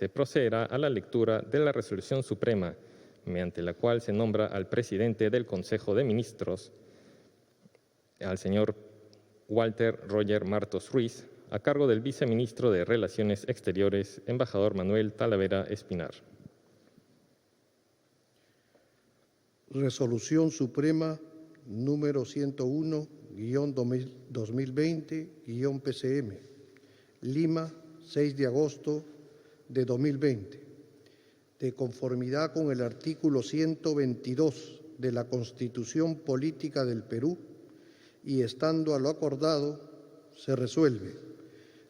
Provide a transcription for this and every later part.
se procederá a la lectura de la resolución suprema, mediante la cual se nombra al presidente del Consejo de Ministros, al señor Walter Roger Martos Ruiz, a cargo del viceministro de Relaciones Exteriores, embajador Manuel Talavera Espinar. Resolución Suprema número 101-2020-PCM, Lima, 6 de agosto de 2020. De conformidad con el artículo 122 de la Constitución Política del Perú y estando a lo acordado, se resuelve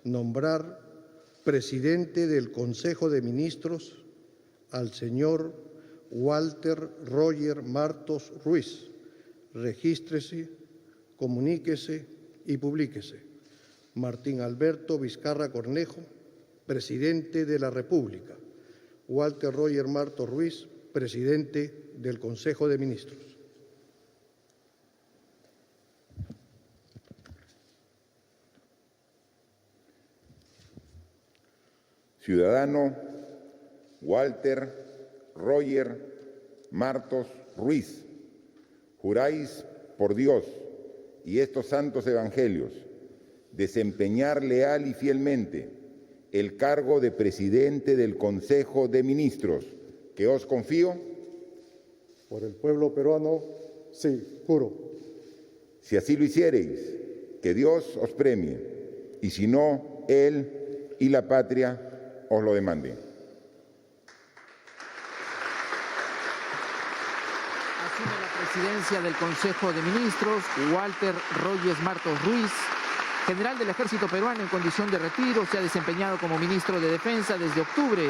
nombrar presidente del Consejo de Ministros al señor Walter Roger Martos Ruiz. Regístrese, comuníquese y publíquese. Martín Alberto Vizcarra Cornejo, presidente de la República. Walter Roger Martos Ruiz, presidente del Consejo de Ministros. Ciudadano Walter Roger Martos Ruiz, juráis por Dios y estos santos evangelios desempeñar leal y fielmente el cargo de presidente del Consejo de Ministros que os confío. Por el pueblo peruano, sí, juro. Si así lo hiciereis, que Dios os premie, y si no, Él y la patria os lo demanden. Asume la presidencia del Consejo de Ministros Walter Roger Martos Ruiz, general del Ejército Peruano en condición de retiro. Se ha desempeñado como ministro de Defensa desde octubre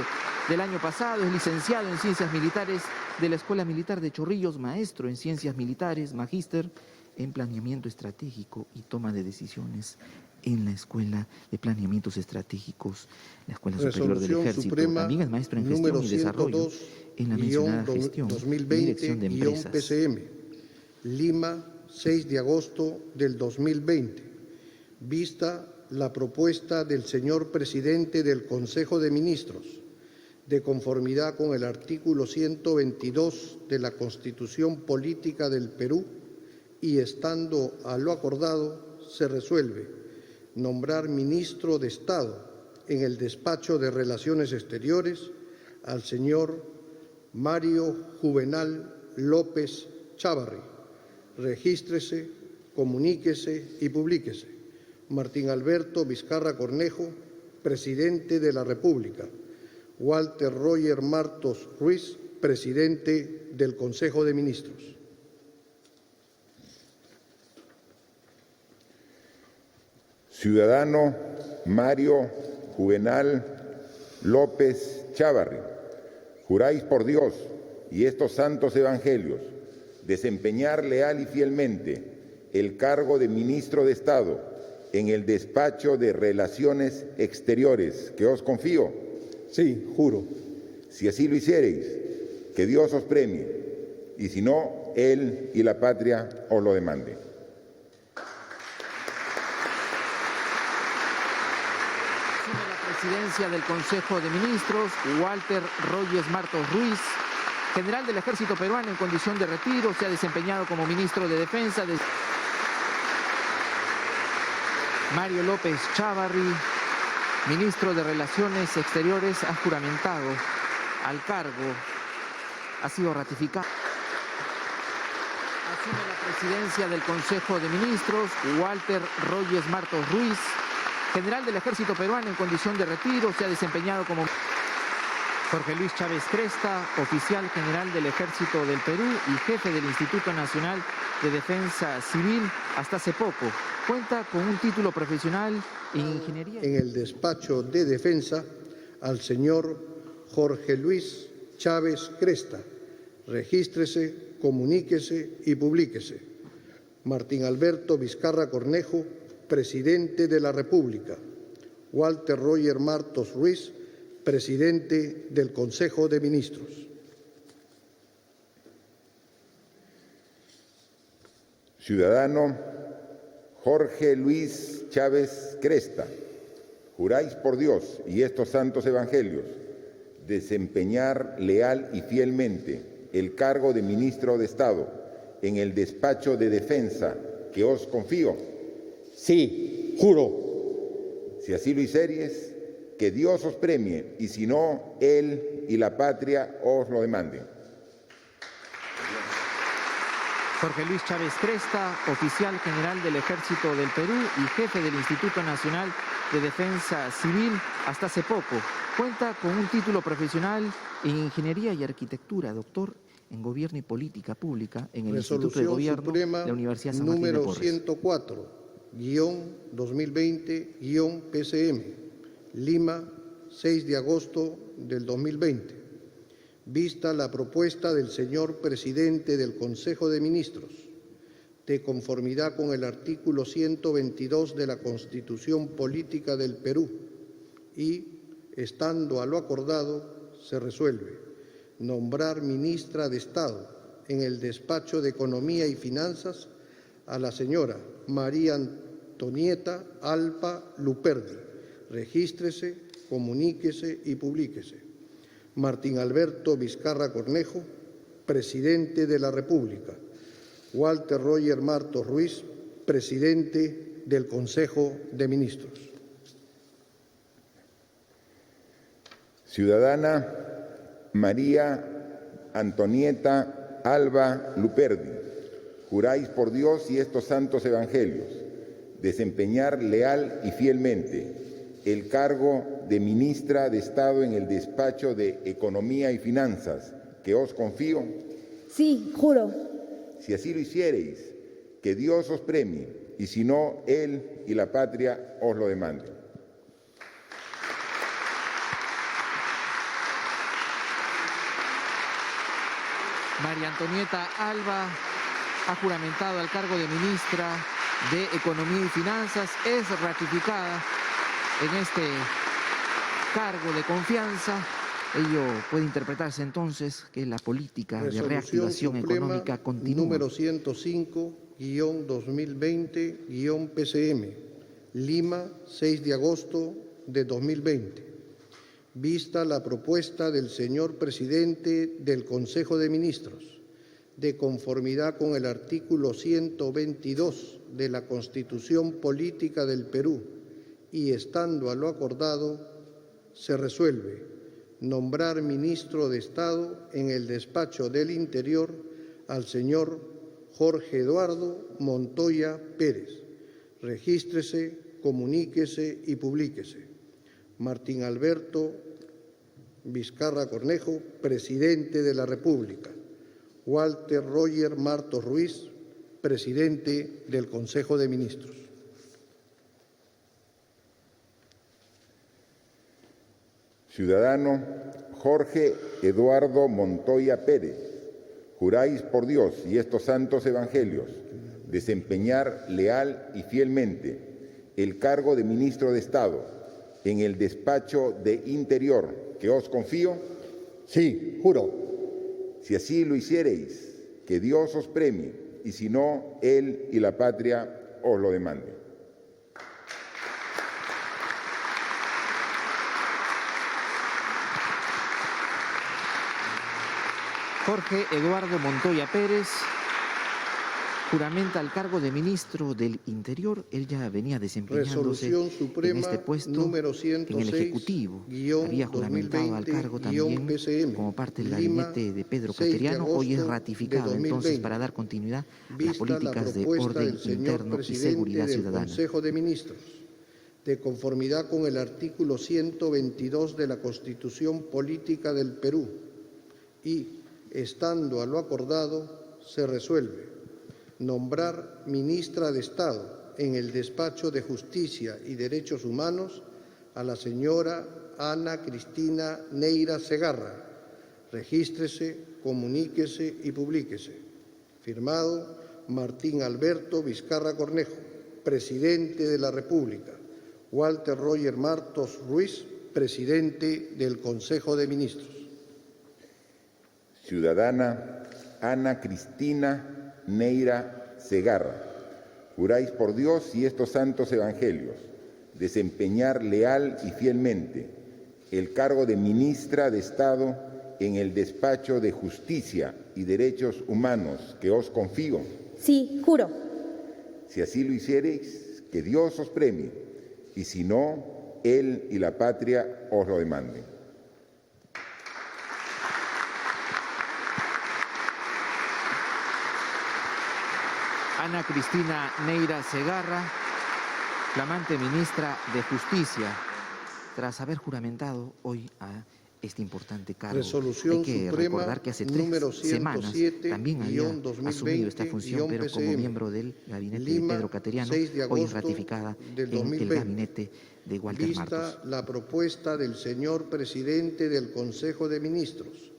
del año pasado. Es licenciado en Ciencias Militares de la Escuela Militar de Chorrillos, maestro en Ciencias Militares, magíster en Planeamiento Estratégico y Toma de Decisiones en la Escuela de Planeamientos Estratégicos, la Escuela Superior del Ejército. Suprema, también es maestro en Gestión y Desarrollo en la mencionada Gestión y Dirección de Empresas. PCM, Lima, 6 de agosto del 2020. Vista la propuesta del señor presidente del Consejo de Ministros, de conformidad con el artículo 122 de la Constitución Política del Perú y estando a lo acordado, se resuelve nombrar ministro de Estado en el Despacho de Relaciones Exteriores al señor Mario Juvenal López Chávarri. Regístrese, comuníquese y publíquese. Martín Alberto Vizcarra Cornejo, presidente de la República. Walter Roger Martos Ruiz, presidente del Consejo de Ministros. Ciudadano Mario Juvenal López Chávarri, juráis por Dios y estos santos evangelios desempeñar leal y fielmente el cargo de ministro de Estado en el Despacho de Relaciones Exteriores que os confío. Sí, juro. Si así lo hiciereis, que Dios os premie, y si no, Él y la patria os lo demanden. Asume la presidencia del Consejo de Ministros Walter Roger Martos Ruiz, general del Ejército Peruano en condición de retiro. Se ha desempeñado como ministro de Defensa de Mario López Chávarri, ministro de Relaciones Exteriores, ha juramentado al cargo, ha sido ratificado. Asume la presidencia del Consejo de Ministros Walter Roger Martos Ruiz, general del Ejército Peruano en condición de retiro. Se ha desempeñado como Jorge Luis Chávez Cresta, oficial general del Ejército del Perú y jefe del Instituto Nacional de Defensa Civil hasta hace poco. Cuenta con un título profesional en Ingeniería. En el Despacho de Defensa al señor Jorge Luis Chávez Cresta. Regístrese, comuníquese y publíquese. Martín Alberto Vizcarra Cornejo, presidente de la República. Walter Roger Martos Ruiz, presidente del Consejo de Ministros. Ciudadano Jorge Luis Chávez Cresta, juráis por Dios y estos santos evangelios desempeñar leal y fielmente el cargo de ministro de Estado en el despacho de defensa que os confío. Sí, juro. Si así lo hiciereis, que Dios os premie, y si no, Él y la patria os lo demanden. Jorge Luis Chávez Cresta, oficial general del Ejército del Perú y jefe del Instituto Nacional de Defensa Civil hasta hace poco. Cuenta con un título profesional en Ingeniería y Arquitectura, doctor en Gobierno y Política Pública en el Instituto de Gobierno Suprema de la Universidad San Martín de número Porres. 104-2020-PCM, Lima, 6 de agosto del 2020. Vista la propuesta del señor presidente del Consejo de Ministros, de conformidad con el artículo 122 de la Constitución Política del Perú, y, estando a lo acordado, se resuelve nombrar ministra de Estado en el despacho de Economía y Finanzas a la señora María Antonieta Alba Luperdi. Regístrese, comuníquese y publíquese. Martín Alberto Vizcarra Cornejo, presidente de la República. Walter Roger Martos Ruiz, presidente del Consejo de Ministros. Ciudadana María Antonieta Alba Luperdi, juráis por Dios y estos santos evangelios desempeñar leal y fielmente el cargo de ministra de Estado en el despacho de Economía y Finanzas que os confío. Sí, juro. Si así lo hiciereis, que Dios os premie, y si no, Él y la patria os lo demanden. María Antonieta Alba ha juramentado al cargo de ministra de Economía y Finanzas. Es ratificada en este cargo de confianza. Ello puede interpretarse entonces que la política de reactivación económica continúa. Número 105-2020-PCM, Lima, 6 de agosto de 2020. Vista la propuesta del señor presidente del Consejo de Ministros, de conformidad con el artículo 122 de la Constitución Política del Perú, y estando a lo acordado, se resuelve nombrar ministro de Estado en el despacho del Interior al señor Jorge Eduardo Montoya Pérez. Regístrese, comuníquese y publíquese. Martín Alberto Vizcarra Cornejo, presidente de la República. Walter Roger Martos Ruiz, presidente del Consejo de Ministros. Ciudadano Jorge Eduardo Montoya Pérez, juráis por Dios y estos santos evangelios desempeñar leal y fielmente el cargo de ministro de Estado en el despacho de Interior que os confío. Sí, juro. Si así lo hiciereis, que Dios os premie, y si no, Él y la patria os lo demanden. Jorge Eduardo Montoya Pérez juramenta el cargo de ministro del Interior. Él ya venía desempeñándose en este puesto número en el Ejecutivo. Había juramentado al cargo también como parte del gabinete de Pedro Cateriano. Hoy es ratificado entonces para dar continuidad a las políticas de orden interno y seguridad ciudadana. Consejo de Ministros, de conformidad con el artículo 122 de la Constitución Política del Perú, y, estando a lo acordado, se resuelve nombrar ministra de Estado en el Despacho de Justicia y Derechos Humanos a la señora Ana Cristina Neira Segarra. Regístrese, comuníquese y publíquese. Firmado Martín Alberto Vizcarra Cornejo, presidente de la República. Walter Roger Martos Ruiz, presidente del Consejo de Ministros. Ciudadana Ana Cristina Neira Segarra, juráis por Dios y estos santos evangelios desempeñar leal y fielmente el cargo de ministra de Estado en el Despacho de Justicia y Derechos Humanos que os confío. Sí, juro. Si así lo hiciereis, que Dios os premie, y si no, Él y la patria os lo demanden. Ana Cristina Neira Segarra, flamante ministra de Justicia, tras haber juramentado hoy a este importante cargo. Resolución Hay que Suprema recordar que hace número 3 semanas también había 107-2020-PCM, asumido esta función, pero como miembro del gabinete Lima, de Pedro Cateriano, 6 de hoy es agosto ratificada del en 2020. el gabinete de Walter Vista Martos. la propuesta del señor presidente del Consejo de Ministros,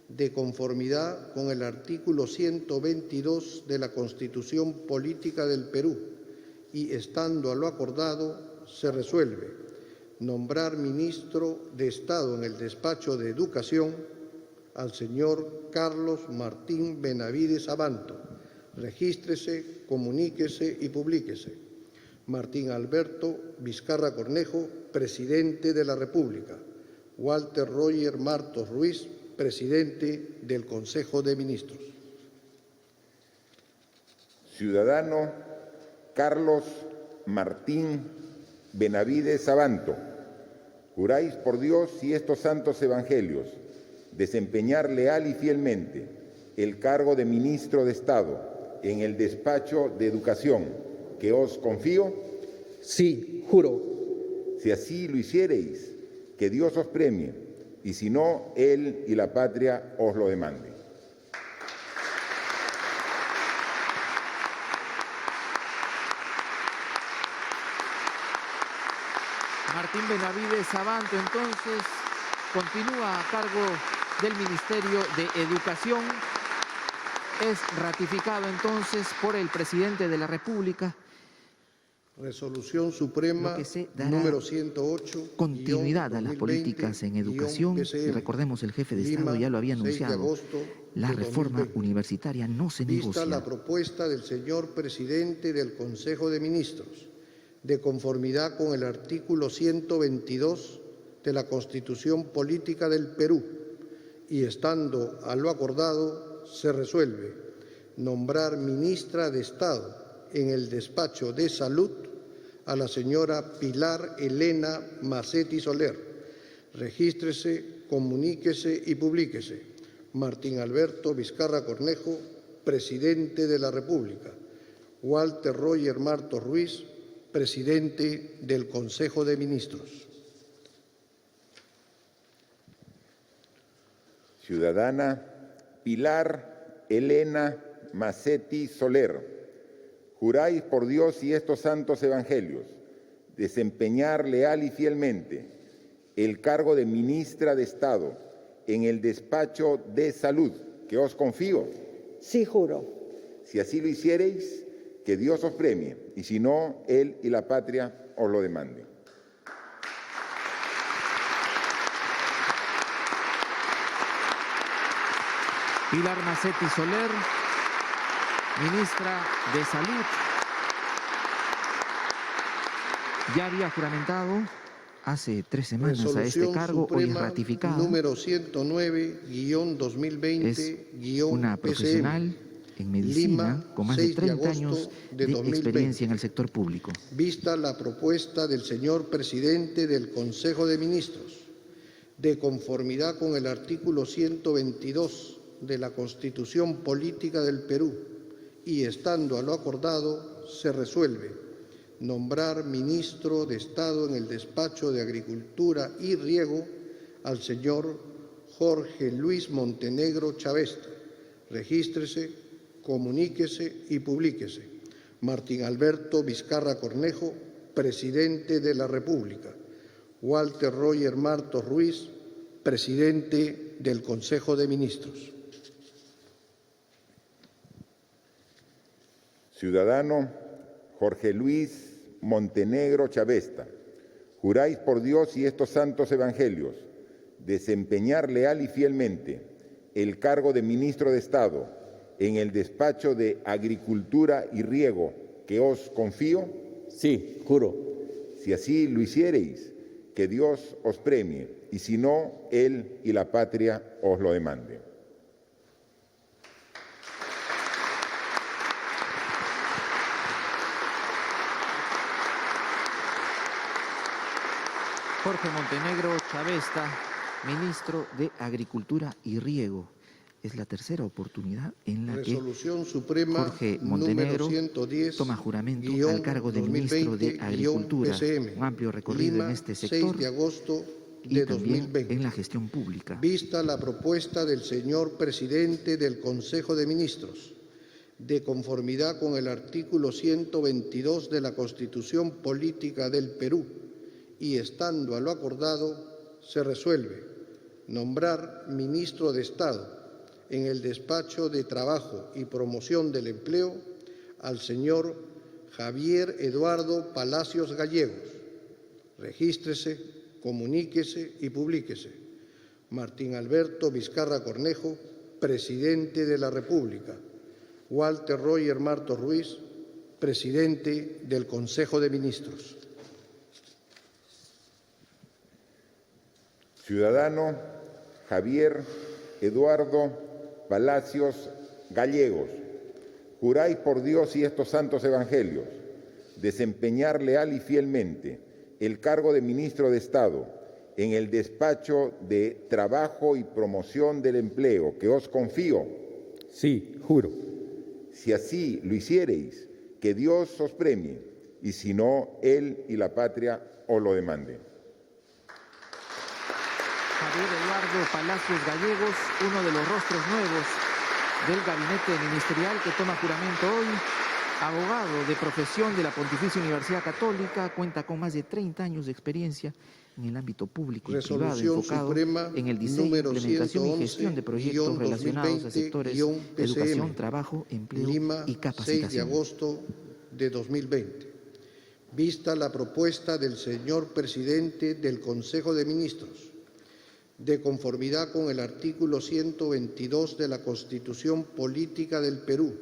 de conformidad con el artículo 122 de la Constitución Política del Perú, y estando a lo acordado, se resuelve nombrar ministro de Estado en el Despacho de Educación al señor Carlos Martín Benavides Abanto. Regístrese, comuníquese y publíquese. Martín Alberto Vizcarra Cornejo, presidente de la República. Walter Roger Martos Ruiz, presidente del Consejo de Ministros. Ciudadano Carlos Martín Benavides Abanto, juráis por Dios y estos santos evangelios desempeñar leal y fielmente el cargo de ministro de Estado en el Despacho de Educación que os confío. Sí, juro. Si así lo hiciereis, que Dios os premie, y si no, Él y la patria os lo demanden. Martín Benavides Abanto, entonces, continúa a cargo del Ministerio de Educación. Es ratificado entonces por el presidente de la República. Resolución Suprema Lo que se dará número 108. Continuidad a las políticas en educación. Y recordemos, el jefe de Estado ya lo había anunciado. La reforma universitaria no se Vista negocia. la propuesta del señor presidente del Consejo de Ministros, de conformidad con el artículo 122 de la Constitución Política del Perú, y estando a lo acordado, se resuelve nombrar ministra de Estado en el Despacho de Salud a la señora Pilar Elena Macetti Soler. Regístrese, comuníquese y publíquese. Martín Alberto Vizcarra Cornejo, presidente de la República. Walter Roger Martos Ruiz, presidente del Consejo de Ministros. Ciudadana Pilar Elena Macetti Soler, juráis por Dios y estos santos evangelios desempeñar leal y fielmente el cargo de ministra de Estado en el Despacho de Salud que os confío. Sí, juro. Si así lo hiciereis, que Dios os premie, y si no, Él y la patria os lo demanden. Pilar Macetti Soler, ministra de Salud, ya había juramentado hace 3 semanas a este cargo, hoy es ratificado. Número 109-2020-PCM. Es una profesional en medicina Lima, con más de 6 de 30 agosto años de de 2020. experiencia en el sector público. Vista la propuesta del señor presidente del Consejo de Ministros, de conformidad con el artículo 122 de la Constitución Política del Perú, y estando a lo acordado, se resuelve nombrar ministro de Estado en el Despacho de Agricultura y Riego al señor Jorge Luis Montenegro Chavesta. Regístrese, comuníquese y publíquese. Martín Alberto Vizcarra Cornejo, presidente de la República. Walter Roger Martos Ruiz, presidente del Consejo de Ministros. Ciudadano Jorge Luis Montenegro Chavesta, juráis por Dios y estos santos evangelios desempeñar leal y fielmente el cargo de ministro de Estado en el Despacho de Agricultura y Riego que os confío. Sí, juro. Si así lo hiciereis, que Dios os premie, y si no, él y la patria os lo demanden. Jorge Montenegro Chavesta, ministro de Agricultura y Riego. Es la tercera oportunidad en la Resolución Suprema Jorge Montenegro número 110, toma juramento guión al cargo de ministro de 2020, Agricultura. PCM, Un amplio recorrido Lima, en este sector 6 de agosto y de también 2020. en la gestión pública. Vista la propuesta del señor presidente del Consejo de Ministros, de conformidad con el artículo 122 de la Constitución Política del Perú, y estando a lo acordado, se resuelve nombrar ministro de Estado en el Despacho de Trabajo y Promoción del Empleo al señor Javier Eduardo Palacios Gallegos. Regístrese, comuníquese y publíquese. Martín Alberto Vizcarra Cornejo, presidente de la República. Walter Roger Martos Ruiz, presidente del Consejo de Ministros. Ciudadano Javier Eduardo Palacios Gallegos, juráis por Dios y estos santos evangelios desempeñar leal y fielmente el cargo de ministro de Estado en el Despacho de Trabajo y Promoción del Empleo que os confío. Sí, juro. Si así lo hiciereis, que Dios os premie, y si no, él y la patria os lo demanden. Javier Eduardo Palacios Gallegos, uno de los rostros nuevos del gabinete ministerial que toma juramento hoy, abogado de profesión de la Pontificia Universidad Católica, cuenta con más de 30 años de experiencia en el ámbito público y privado, Resolución enfocado Suprema en el diseño, número implementación y gestión de proyectos 111, relacionados a sectores 2020, educación, PCM, trabajo, empleo Lima, y 6 de capacitación. agosto de 2020. Vista la propuesta del señor presidente del Consejo de Ministros, de conformidad con el artículo 122 de la Constitución Política del Perú,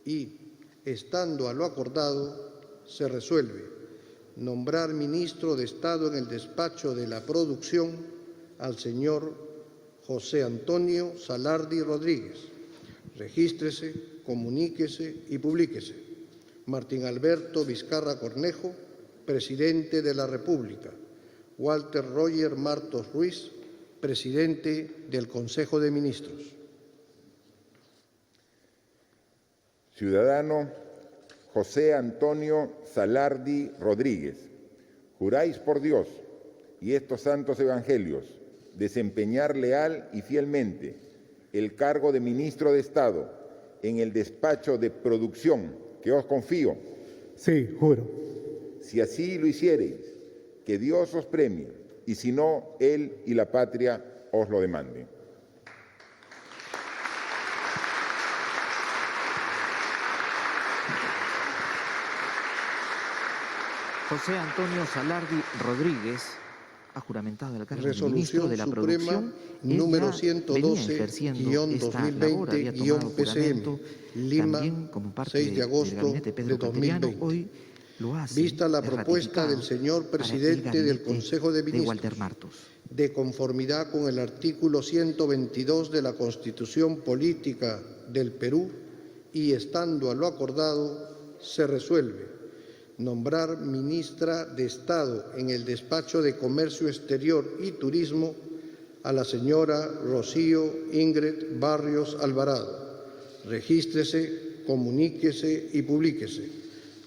y, estando a lo acordado, se resuelve nombrar ministro de Estado en el Despacho de la Producción al señor José Antonio Salardi Rodríguez. Regístrese, comuníquese y publíquese. Martín Alberto Vizcarra Cornejo, presidente de la República. Walter Roger Martos Ruiz, presidente del Consejo de Ministros. Ciudadano José Antonio Salardi Rodríguez, juráis por Dios y estos santos evangelios desempeñar leal y fielmente el cargo de ministro de Estado en el Despacho de Producción que os confío. Sí, juro. Si así lo hiciereis, que Dios os premie, y si no, él y la patria os lo demanden. José Antonio Salardi Rodríguez ha juramentado el cargo de ministro Resolución de la Suprema Producción. Él número ya venía ejerciendo esta labor, había tomado 112-2020-PCM, juramento Lima, también como parte 6 de agosto del gabinete Pedro de Cateriano. 2020. Hoy lo hace, Vista la es propuesta del ratificado señor para el presidente del gabinete Consejo de Ministros, Walter Martos. de conformidad con el artículo 122 de la Constitución Política del Perú, y estando a lo acordado, se resuelve nombrar ministra de Estado en el Despacho de Comercio Exterior y Turismo a la señora Rocío Ingrid Barrios Alvarado. Regístrese, comuníquese y publíquese.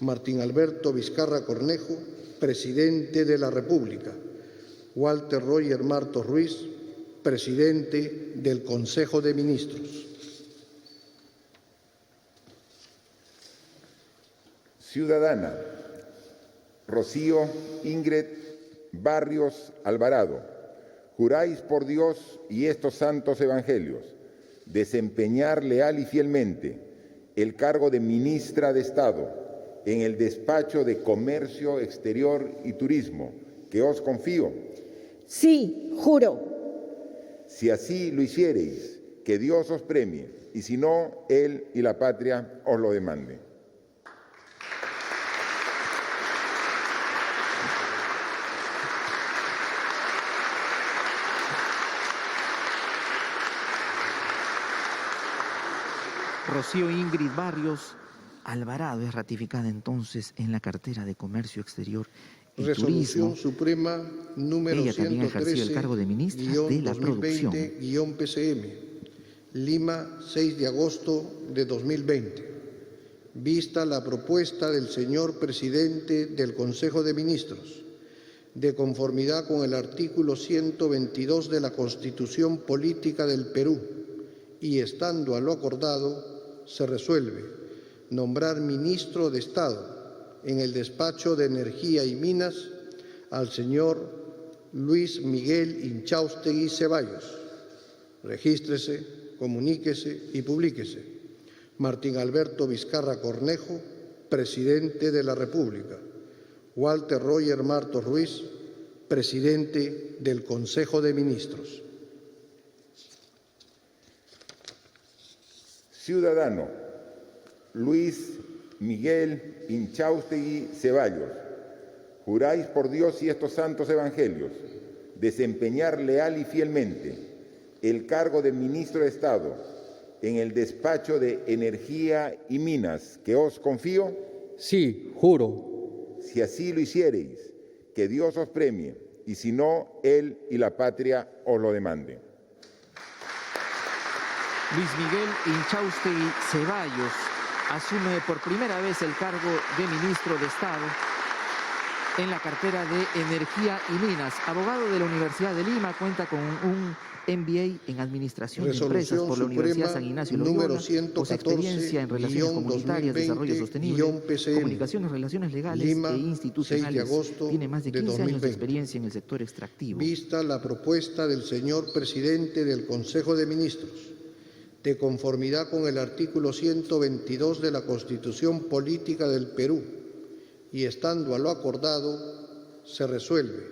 Martín Alberto Vizcarra Cornejo, presidente de la República. Walter Roger Martos Ruiz, presidente del Consejo de Ministros. Ciudadana Rocío Ingrid Barrios Alvarado, juráis por Dios y estos santos evangelios desempeñar leal y fielmente el cargo de ministra de Estado en el Despacho de Comercio Exterior y Turismo que os confío. Sí, juro. Si así lo hiciereis, que Dios os premie, y si no, él y la patria os lo demanden. Rocío Ingrid Barrios Alvarado es ratificada entonces en la cartera de Comercio Exterior y Resolución Turismo. Suprema número Ella también ha ejercido el cargo de ministra de la Producción. 113-2020-PCM, Lima, 6 de agosto de 2020. Vista la propuesta del señor presidente del Consejo de Ministros, de conformidad con el artículo 122 de la Constitución Política del Perú, y estando a lo acordado, se resuelve nombrar ministro de Estado en el despacho de Energía y Minas al señor Luis Miguel Inchaustegui Ceballos. Regístrese, comuníquese y publíquese. Martín Alberto Vizcarra Cornejo, presidente de la República. Walter Roger Martos Ruiz, presidente del Consejo de Ministros. Ciudadano Luis Miguel Inchaustegui Ceballos, juráis por Dios y estos santos evangelios desempeñar leal y fielmente el cargo de ministro de Estado en el despacho de Energía y Minas que os confío. Sí, juro. Si así lo hiciereis, que Dios os premie, y si no, él y la patria os lo demanden. Luis Miguel Inchaustegui Ceballos asume por primera vez el cargo de ministro de Estado en la cartera de Energía y Minas. Abogado de la Universidad de Lima, cuenta con un MBA en Administración de Empresas por la Universidad San Ignacio Loyola, experiencia en Relaciones Comunitarias, Desarrollo Sostenible, Comunicaciones, Relaciones Legales Lima, e Institucionales. 6 de agosto Tiene más de de 15 años de 2020. experiencia en el sector extractivo. Vista la propuesta del señor presidente del Consejo de Ministros, de conformidad con el artículo 122 de la Constitución Política del Perú, y estando a lo acordado, se resuelve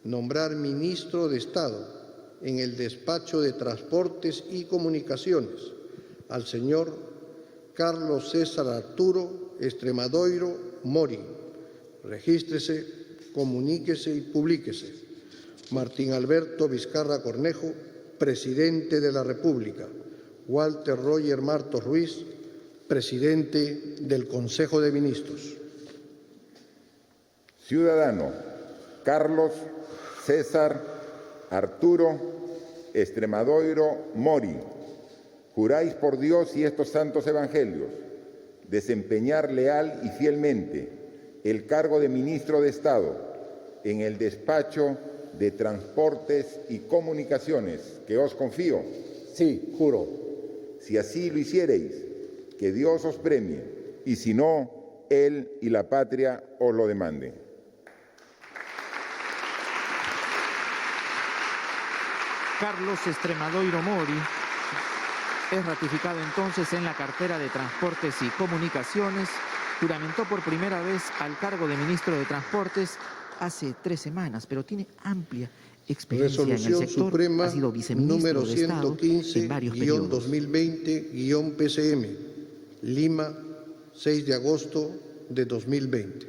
nombrar ministro de Estado en el despacho de Transportes y Comunicaciones al señor Carlos César Arturo Extremadoiro Mori. Regístrese, comuníquese y publíquese. Martín Alberto Vizcarra Cornejo, presidente de la República. Walter Roger Martos Ruiz, presidente del Consejo de Ministros. Ciudadano Carlos César Arturo Extremadoiro Mori, juráis por Dios y estos santos evangelios desempeñar leal y fielmente el cargo de ministro de Estado en el despacho de Transportes y Comunicaciones que os confío. Sí, juro. Si así lo hiciereis, que Dios os premie, y si no, él y la patria os lo demanden. Carlos Extremadoiro Mori es ratificado entonces en la cartera de Transportes y Comunicaciones. Juramentó por primera vez al cargo de ministro de Transportes hace 3 semanas, pero tiene amplia experiencia en el Resolución sector. Suprema Ha sido viceministro número de Estado en varios periodos. 115-2020-PCM, Lima, 6 de agosto de 2020.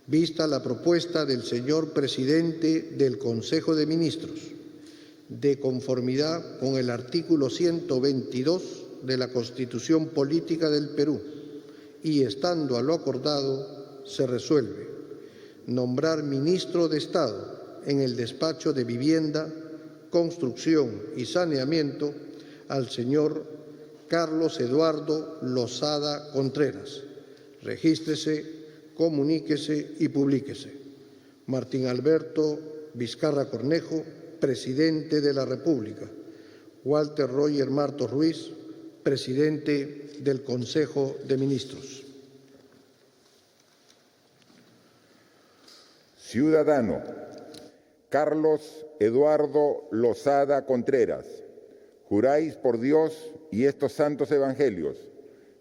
Vista la propuesta del señor presidente del Consejo de Ministros, de conformidad con el artículo 122 de la Constitución Política del Perú, y estando a lo acordado, se resuelve nombrar ministro de Estado en el despacho de Vivienda, Construcción y Saneamiento al señor Carlos Eduardo Lozada Contreras. Regístrese, comuníquese y publíquese. Martín Alberto Vizcarra Cornejo, presidente de la República. Walter Roger Martos Ruiz, presidente del Consejo de Ministros. Ciudadano Carlos Eduardo Lozada Contreras, juráis por Dios y estos santos evangelios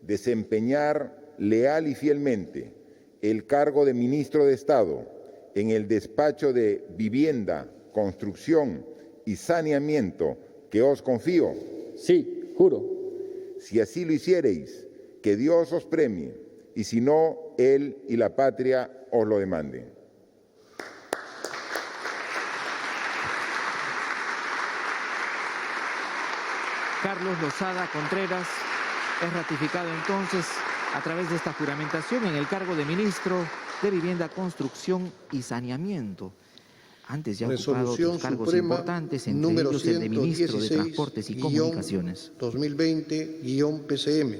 desempeñar leal y fielmente el cargo de ministro de Estado en el despacho de Vivienda, Construcción y Saneamiento que os confío. Sí, juro. Si así lo hiciereis, que Dios os premie, y si no, él y la patria os lo demanden. Carlos Lozada Contreras Es ratificado entonces a través de esta juramentación en el cargo de ministro de Vivienda, Construcción y Saneamiento. Antes ya ha ocupado Resolución otros cargos Suprema importantes, entre número ellos el de ministro de Transportes y Comunicaciones. 2020-PCM,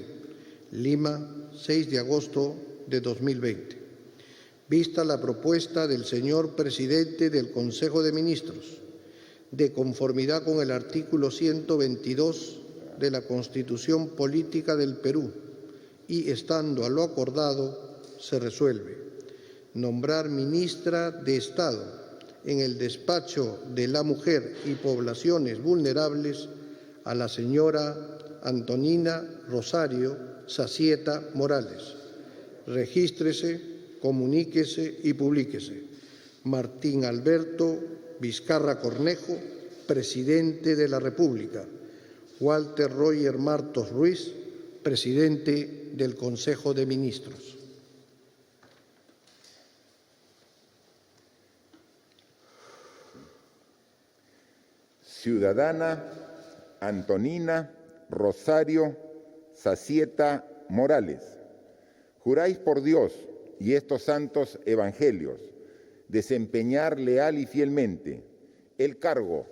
Lima, 6 de agosto de 2020. Vista la propuesta del señor presidente del Consejo de Ministros, de conformidad con el artículo 122 de la Constitución Política del Perú, y estando a lo acordado, se resuelve nombrar ministra de Estado en el despacho de la mujer y poblaciones vulnerables a la señora Antonina Rosario Sacieta Morales. Regístrese, comuníquese y publíquese. Martín Alberto Vizcarra Cornejo, presidente de la República. Walter Roger Martos Ruiz, presidente del Consejo de Ministros. Ciudadana Antonina Rosario Sacieta Morales, juráis por Dios y estos santos evangelios desempeñar leal y fielmente el cargo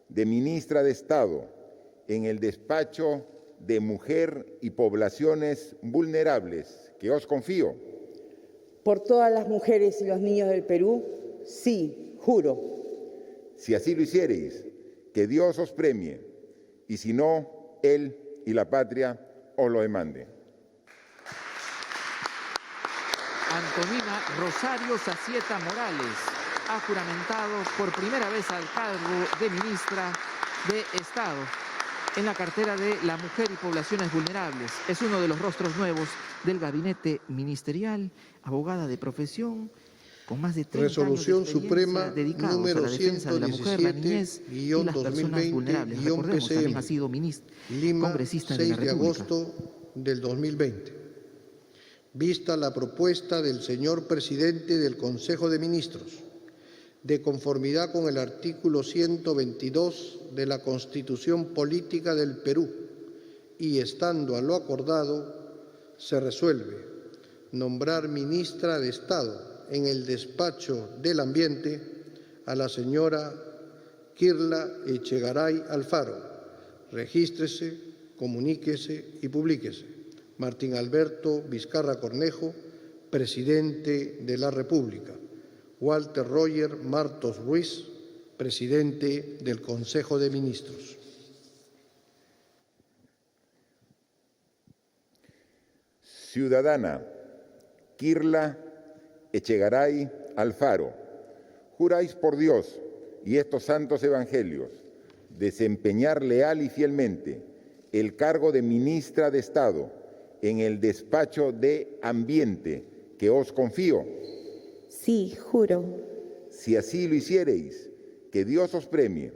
de ministra de Estado en el despacho de Mujer y Poblaciones Vulnerables que os confío. Por todas las mujeres y los niños del Perú, sí, juro. Si así lo hiciereis, que Dios os premie, y si no, Él y la patria os lo demanden. Antonina Rosario Sacieta Morales ha juramentado por primera vez al cargo de ministra de Estado en la cartera de la Mujer y Poblaciones Vulnerables. Es uno de los rostros nuevos del gabinete ministerial, abogada de profesión, con más de 30 Resolución años de Suprema dedicados número a la defensa de la mujer, la niñez y las personas vulnerables. Recordemos, también ha sido Lima, congresista 6 de la de República. agosto del 2020. Vista la propuesta del señor presidente del Consejo de Ministros, de conformidad con el artículo 122 de la Constitución Política del Perú, y estando a lo acordado, se resuelve nombrar ministra de Estado en el despacho del Ambiente a la señora Kirla Echegaray Alfaro. Regístrese, comuníquese y publíquese. Martín Alberto Vizcarra Cornejo, presidente de la República. Walter Roger Martos Ruiz, presidente del Consejo de Ministros. Ciudadana Kirla Echegaray Alfaro, juráis por Dios y estos santos evangelios desempeñar leal y fielmente el cargo de ministra de Estado en el despacho de Ambiente que os confío. Sí, juro. Si así lo hiciereis, que Dios os premie,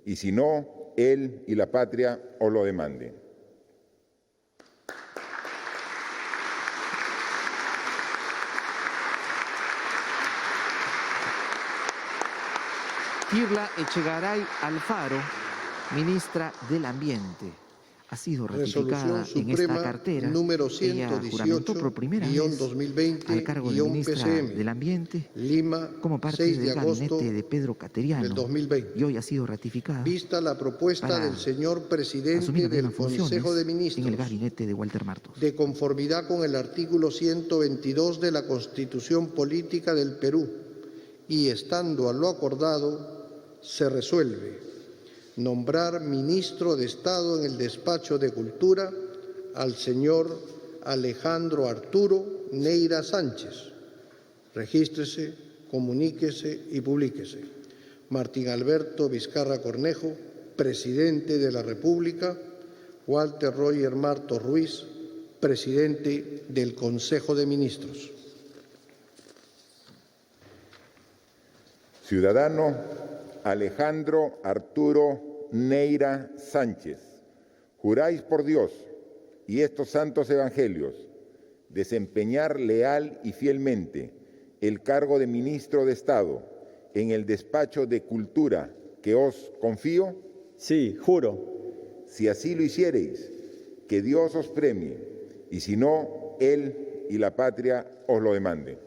y si no, Él y la patria os lo demanden. Kirla Echegaray Alfaro, ministra del Ambiente, ha sido ratificada en esta cartera. Número Ella juramentó por primera vez 118-2020 al cargo de ministra PCM, del Ambiente Lima, como parte 6 del de agosto gabinete de Pedro Cateriano, del 2020. y hoy ha sido ratificada Vista la propuesta para del señor presidente asumir las del mismas funciones Consejo de en el Ministros, gabinete de Walter Martos. de conformidad con el artículo 122 de la Constitución Política del Perú, y estando a lo acordado, se resuelve nombrar ministro de Estado en el despacho de Cultura al señor Alejandro Arturo Neira Sánchez. Regístrese, comuníquese y publíquese. Martín Alberto Vizcarra Cornejo, presidente de la República. Walter Roger Martos Ruiz, presidente del Consejo de Ministros. Ciudadano Alejandro Arturo Neira Sánchez, juráis por Dios y estos santos evangelios desempeñar leal y fielmente el cargo de ministro de Estado en el despacho de Cultura que os confío. Sí, juro. Si así lo hiciereis, que Dios os premie, y si no, Él y la patria os lo demanden.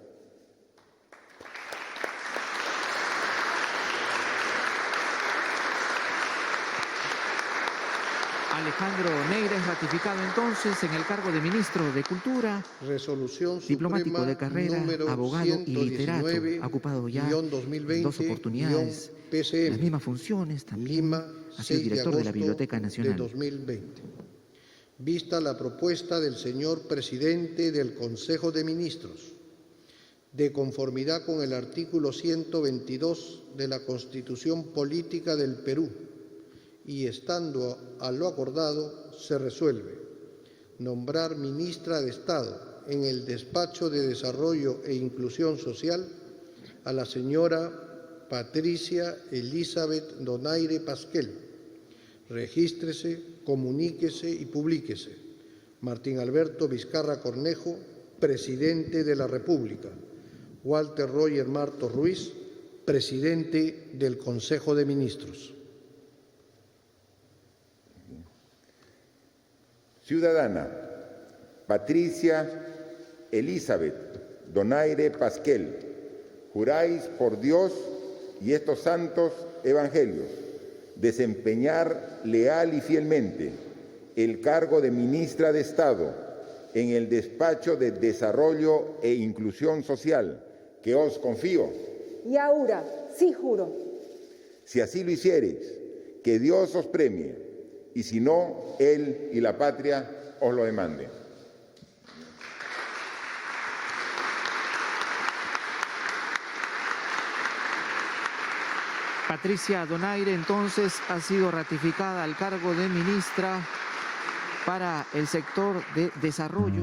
Alejandro Neira es ratificado entonces en el cargo de Ministro de Cultura, Resolución diplomático Suprema de carrera, número abogado y literato. 119, Ha ocupado ya guión 2020, dos oportunidades, guión PCM, las mismas funciones. También Lima, ha 6 sido de director de la agosto Biblioteca de Nacional. 2020. Vista la propuesta del señor presidente del Consejo de Ministros, de conformidad con el artículo 122 de la Constitución Política del Perú, y estando a lo acordado, se resuelve nombrar ministra de Estado en el Despacho de Desarrollo e Inclusión Social a la señora Patricia Elizabeth Donaire Pasquel. Regístrese, comuníquese y publíquese. Martín Alberto Vizcarra Cornejo, Presidente de la República. Walter Roger Martos Ruiz, Presidente del Consejo de Ministros. Ciudadana Patricia Elizabeth Donaire Pasquel, juráis por Dios y estos santos evangelios desempeñar leal y fielmente el cargo de ministra de Estado en el Despacho de Desarrollo e Inclusión Social que os confío. Y ahora, sí juro. Si así lo hiciereis, que Dios os premie, y si no, Él y la patria os lo demanden. Patricia Donaire entonces ha sido ratificada al cargo de ministra para el sector de desarrollo.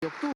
octubre.